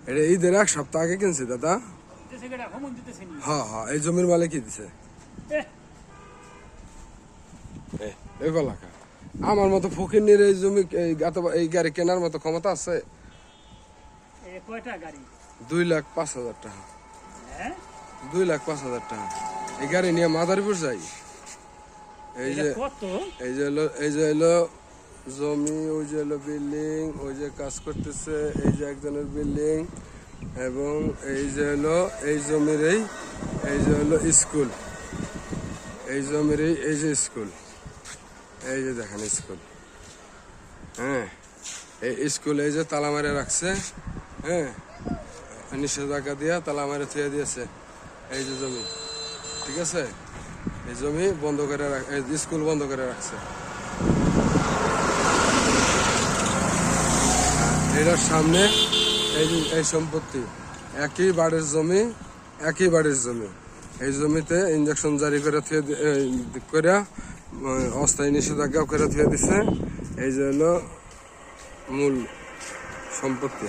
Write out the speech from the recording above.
এটা ঈদের 1 সপ্তাহ আগে কিনছি দাদা। হ্যাঁ হ্যাঁ, এই জমির মালিক কি দিছে? এই বলাকা আমার মতো ফকির এই জমি এই গাড়ি কেনার মতো ক্ষমতা আছে? 2,05,000 টাকা। 2,05,000 টাকা এই গাড়ি নিয়ে মাদারীপুর যাই। এই যে হলো জমি, ওই যে হলো বিল্ডিং, ওই যে কাজ করতেছে, এই যে একজনের বিল্ডিং, এবং এই যে হলো এই জমির এই যে হলো স্কুল, এই জমির এই যে স্কুল, এই যে দেখেন স্কুল। হ্যাঁ, এই স্কুল এই যে তালা মারে রাখছে। হ্যাঁ, নিষেধাজ্ঞা দিয়া তালা মারে থুয়ে দিয়েছে। এই যে জমি, ঠিক আছে, এই জমি বন্ধ করে স্কুল বন্ধ করে রাখছে। এটার সামনে এই সম্পত্তি একই বাড়ির জমি, একই বাড়ির জমি। এই জমিতে ইঞ্জেকশন জারি করে অস্থায়ী নিষেধাজ্ঞা করে থুয়ে দিছে। এই যে হলো মূল সম্পত্তি।